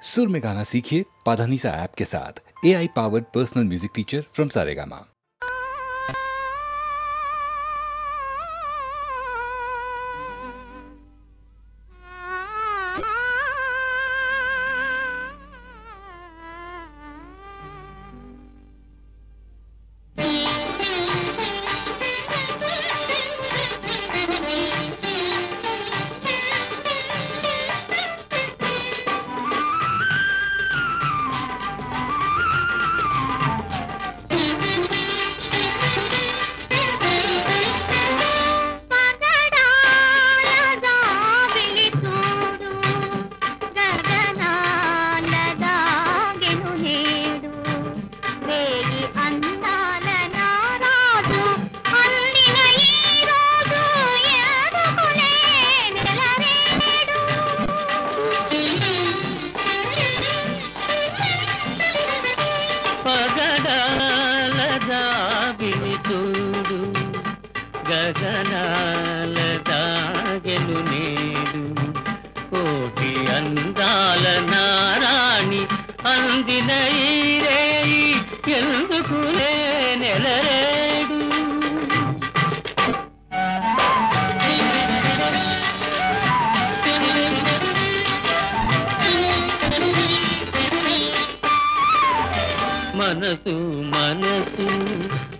सुर में गाना सीखिए पाधानीसा ऐप के साथ। AI powered personal music teacher from Saregama. మనసు మనసు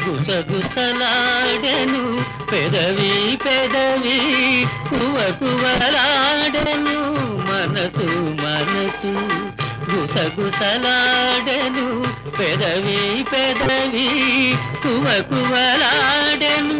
గుసగుసలాడెను పెదవి పెదవి కువకువలాడెను మనసు మనసు గుసగుసలాడెను పెదవి పెదవి కువకువలాడెను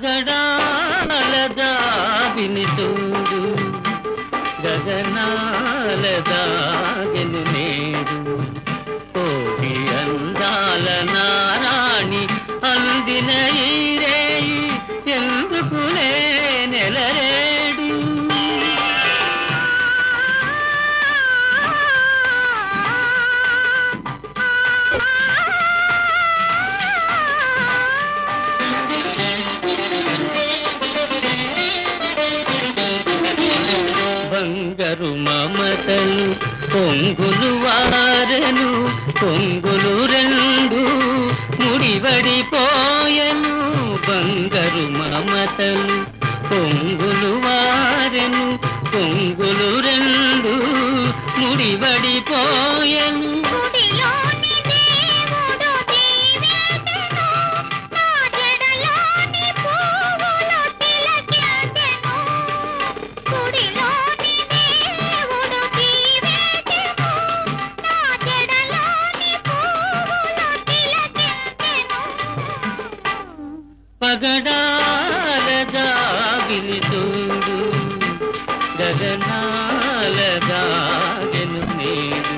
పగడాల దావిని చూడు గగనాల దాగెను నేడు కోటి అందాల నారాణి అందిన ఈ రేయి ఎందుకులే నెలరేడు బంగారు మమతలు పొంగులు వారెను పొంగులు రెండు ముడివడిపోయెను బంగారు మమతలు పొంగులు వారెను పొంగులు రెండు ముడివడిపోయెను పగడాల దావిని చూడు గగనాల దాగెను నేడు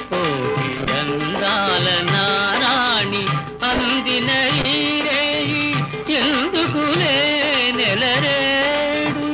కోటి అందాల నారాణి అందిన ఈ రేయి ఎందుకులే నెలరేడు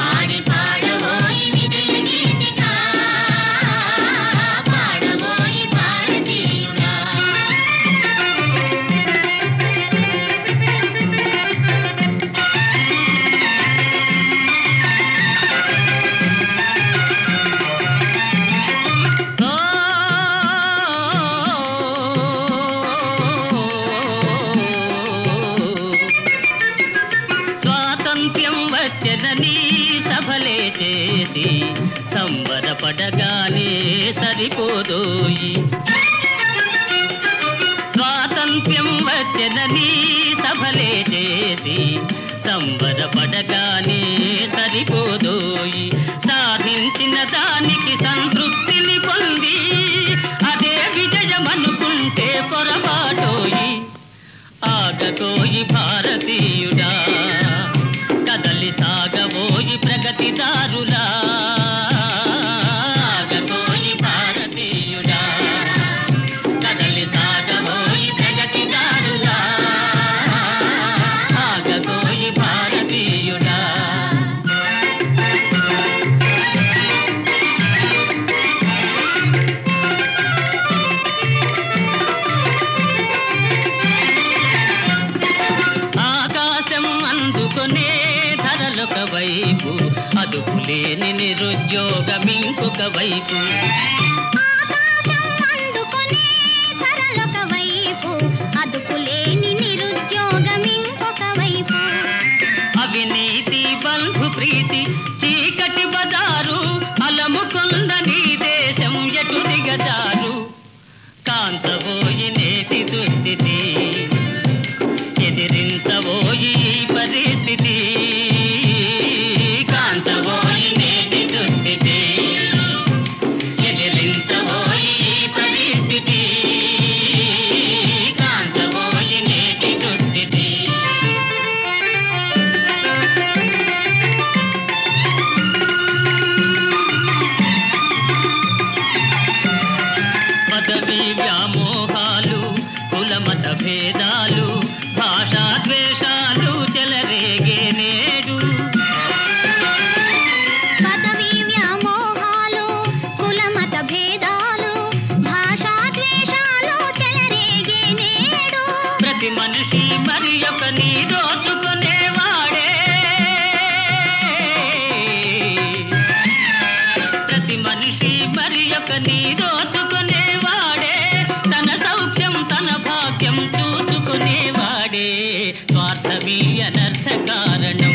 ఆడి సభలే చేసి సంబరపడగానే సరిపోదోయి. స్వాతంత్ర్యం వచ్చెనని సభలే చేసి సంబరపడగానే సరిపోదోయి. సాధించిన దానికి సంతృప్తిని పొంది అదే విజయమనుకుంటే పొరపాటోయి. ఆగతోయి భారతీయుడా, కదలి సాగబోయి ప్రగతిదారులా. ఆగతోయి భారతీయుడా, కదలి సాగబోయి ప్రగతిదారులా. ఆగతోయి భారతీయుడా. ధరలొక వైపు, అదుపులేని నిరుద్యోగం ఇంకొక వైపు. ఆకాశం అందుకునే ధరలొక వైపు, అదుపులేని నిరుద్యోగం ఇంకొక వైపు. అవినీతి బంధు ప్రీతి చీకటి బజారు, అలముకొంద నీ దేశం ఎటు దిగజారు. కాంతబోయి నేటి దుస్థితి, ఎదిరించబోయి పరిస్థితి. కాంతబోయి నేటి దుస్థితి, ఎదిరించబోయి పరిస్థితి. కాంతబోయి నేటి దుస్థితి. పదవి వ్యామోహాలు, కులమత భేదాలు, భాషా ద్వేషాలు చెలరేగే నేడు. పదవి వ్యామోహాలు, కులమత భేదాలు, భాషా ద్వేషాలు చెలరేగే నేడు. ప్రతి మనిషి మరి ఒకని దోచుకునేవాడే. ప్రతి మనిషి మరి ఒకని దోచుకునేవాడే. తన సౌఖ్యం తన భాగ్యం చూసుకునేవాడే. స్వార్థమీ అనర్థ కారణం,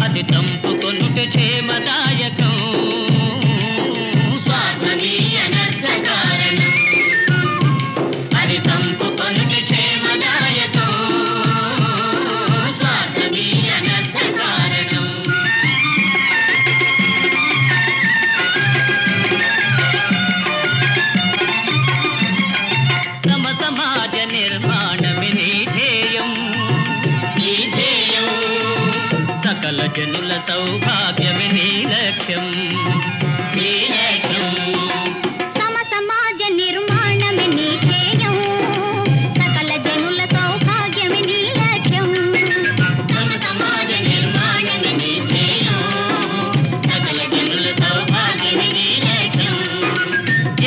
అది తంపుకొనుట క్షేమదాయకం. స్వార్థమీ అనర్థ కారణం, అది తంపుకొనుట క్షేమదాయకం. స్వార్థమీ అనర్థ కారణం. సమ సమాజ నిర్మాణమే నీ ధ్యేయం, నీ ధ్యేయం. సకల జనుల సౌభాగ్యమే నీ లక్ష్యం, నీ లక్ష్యం. సమ సమాజ నిర్మాణమే నీ ధ్యేయం, సకల జనుల సౌభాగ్యమే నీ లక్ష్యం. సమ సమాజ నిర్మాణమే నీ ధ్యేయం, సకల జనుల సౌభాగ్యమే నీ లక్ష్యం.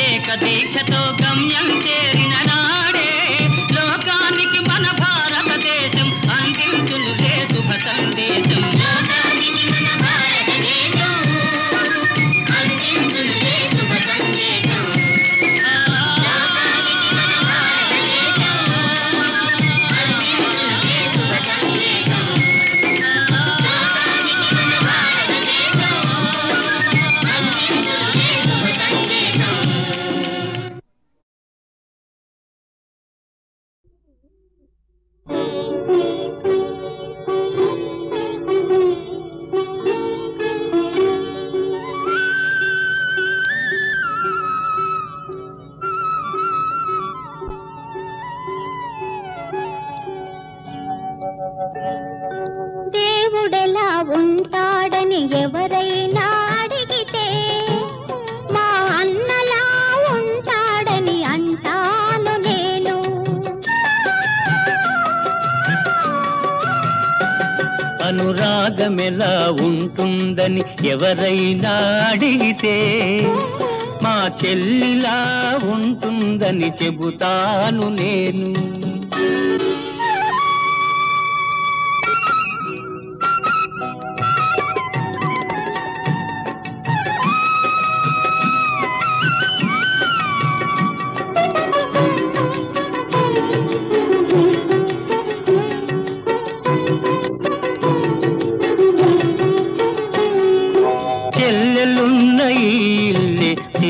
ఏక దీక్షతో గమ్యం చేరిన నాడే లోకానికి మన భారతదేశం అందించునులే శుభ సందేశం. లోకానికి మన భారతదేశం అందించునులే శుభ సందేశం. లోకానికి మన భారతదేశం అందించునులే శుభ సందేశం. లోకానికి మన భారతదేశం అందించునులే శుభ సందేశం. దేవుడెలా ఉంటాడని ఎవరైనా అడిగితే, మా అన్నలా ఉంటాడని అంటాను నేను. అనురాగమెలా ఉంటుందని ఎవరైనా అడిగితే, మా చెల్లిలా ఉంటుందని చెబుతాను నేను.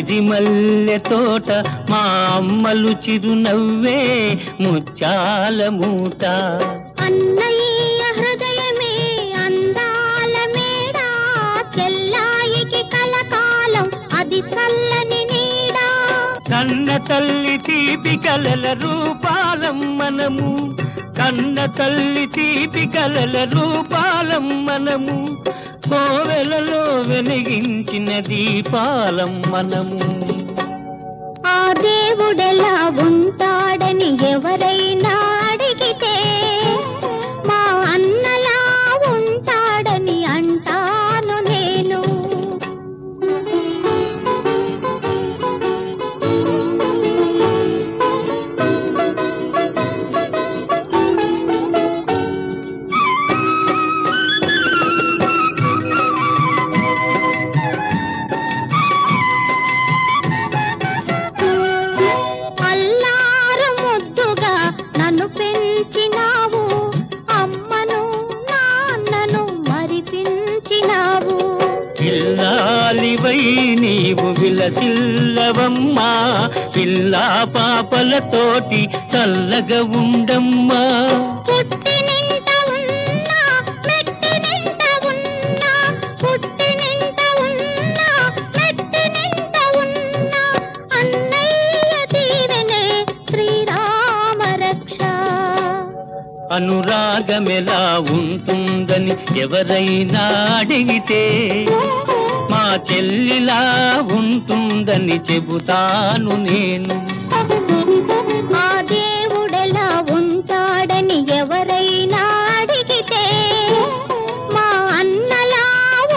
సిరి మల్లె తోట మా అమ్మలు చిరునవ్వే ముత్యాల మూట. అన్నయ్య హృదయమే అందాల మేడ, చెల్లాయికి కలకాలం అది చల్లని నీడ. కన్న తల్లి తీపి కలల రూపాలం మనము, కన్న తల్లి తీపి కలల రూపాలం మనము, కోవెలలో వెలిగించిన దీపాలం మనము. ఆ దేవుడెలా ఉంటాడని ఎవరైనా అడిగితే, మా అన్నలా ఉంటాడని అంటాను నేను. అల్లారు ముద్దుగా నన్ను పెంచినావు, అమ్మను నాన్నను మరిపించినావు. పిల్లాలివై నీవు విలసిల్లవమ్మా, పిల్లా పాపలతోటి చల్లగా ఉండమ్మా. పుట్టినింట ఉన్నా మెట్టినింట ఉన్నా, పుట్టినింట ఉన్నా మెట్టినింట ఉన్నా, అన్నయ్య దీవెనే శ్రీరామ రక్ష. అనురాగమెలా ఉంటుందని ఎవరైనా అడిగితే, మా చెల్లిలా ఉంటుందని చెబుతాను నేను. ఆ దేవుడెలా ఉంటాడని ఎవరైనా అడిగితే, మా అన్నలా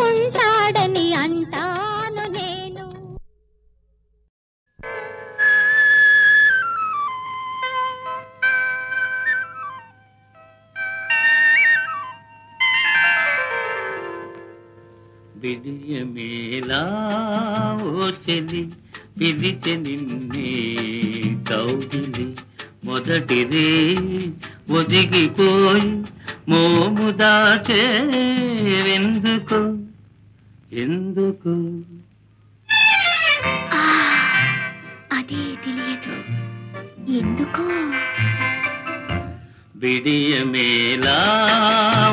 ఉంటాడని అంటాను నేను. విజయమేలా ఓ చెలి పిలిచె నిన్నే కౌగిలి, మొదటిదే ఒదిగిపోయి మోము దాచేవెందుకు ఎందుకు? అదే తెలియదు ఎందుకో. విడియమేలా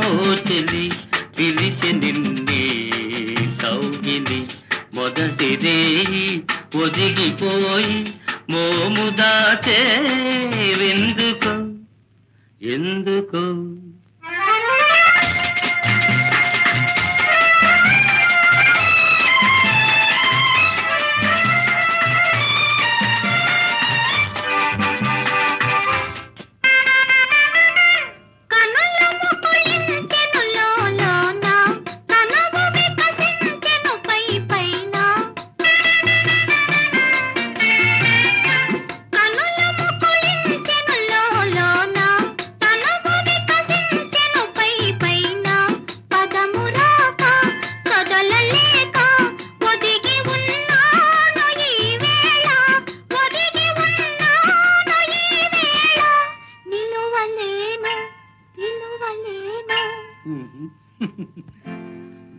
ఓ చెలి పిలిచె నిన్నే కౌగిలి, మొదటిదే ఒదిగిపోయి మోము దాచేవెందుకు ఎందుకు?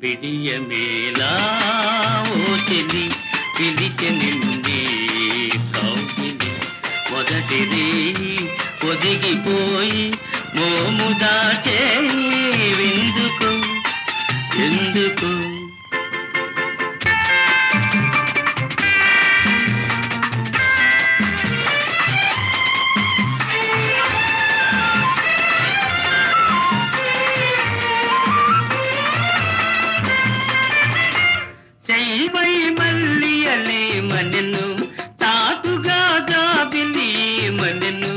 విడియమేలా ఓ చెలి పిలిచె నిన్నే కౌగిలి, మొదటిది ఒదిగిపోయి మోము దాచేవెందుకు ఎందుకు? శైవై మల్లియలే మనెను తాతుగా జాబిలి మనెను,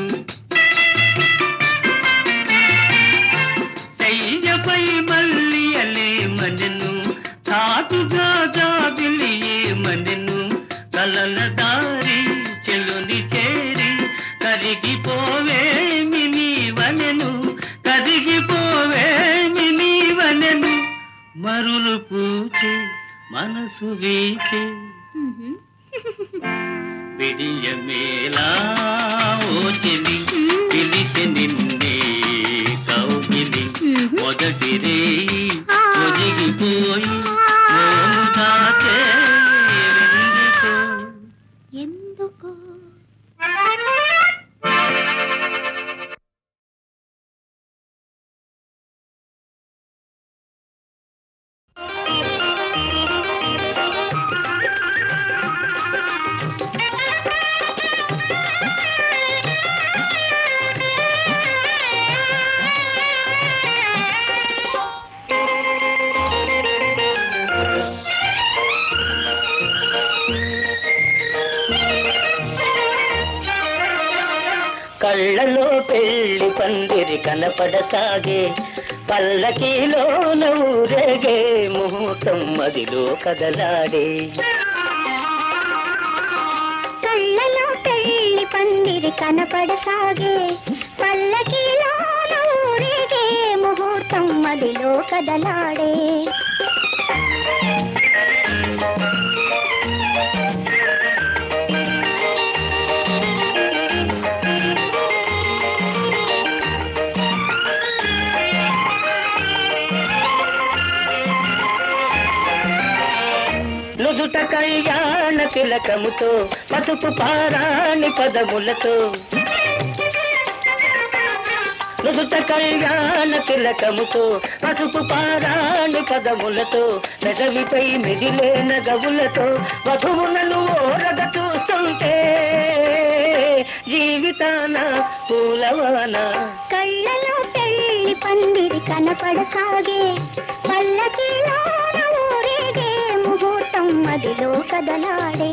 శైవై మల్లియలే మనెను తాతుగా జాబిలి మనెను, కలల దారి చెలుని చేరి కరిగిపోవేమి నీవనెను, కరిగిపోవేమి నీవనెను, మరులు పూచే మనసు వీచే విడియమేలా ఓ చెలి పిలిచె నిన్నే కౌగిలి, మొదటిదే ఒదిగిపోయి మోము దాచేవెందుకు పెళ్లి పందిరి కనపడసాగే పల్లకీలోన ఊరేగే ముహూర్తం మదిలో కదలాడే కళ్ళలో పెళ్లి పందిరి కనపడసాగే పల్లకీలోన ఊరేగే ముహూర్తం మదిలో కదలాడే నుదుట కళ్యాణ తిలకముతో పసుపు పారాణి పదములతో నుదుట కళ్యాణ తిలకముతో పసుపు పారాణి పదములతో పెదవిపై మిదిలే నగవులతో వధువులను ఓరగ చూస్తుంటే జీవితాన పూలవాన కళ్ళలో పెళ్లి పందిరి కనపడసాగే పల్లకీలోన ఊరేగే ముహూర్తం మదిలో కదలాడే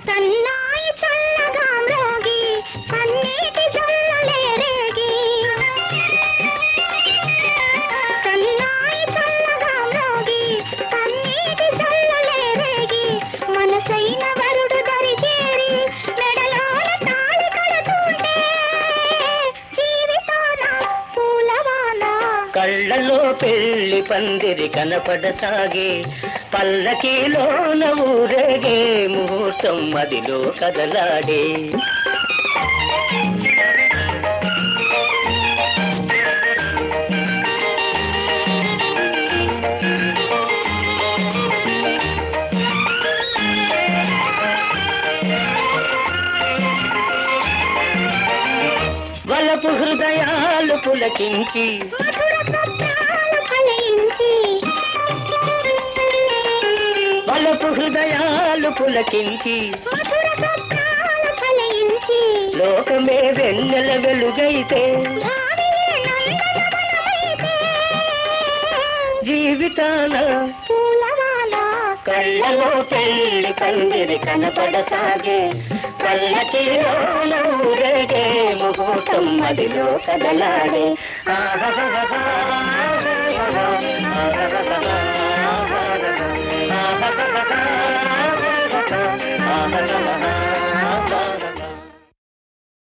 సన్నాయి చల్లగా మ్రోగి కన్నీటి జల్లలే రేగి సన్నాయి చల్లగా మ్రోగి కన్నీటి జల్లలే రేగి మనసైన వరుడు దరి చేరి మెడలోన తాళి కడుతుంటే జీవితాన పూలవాన కళ్ళలో పెళ్లి పందిరి కనపడసాగే పల్లకీలోన ఊరేగే ముహూర్తం మదిలో కదలాడే వలపు హృదయాలు పులకించి మధుర స్వప్నాలు ఫలించి వలపు హృదయాలు పులకించి మధుర స్వప్నాలు ఫలించి లోకమే వెన్నెల వెలుగైతే భావియే నందనవనమైతే జీవితాన పూలవాన కళ్ళలో పెళ్లి పందిరి కనపడసాగే పల్లకీలోన ఊరేగే ముహూర్తం మదిలో కదలాడే ఆహాహాహా, ఆహాహాహా, ఆహాహాహా, ఆహాహాహా.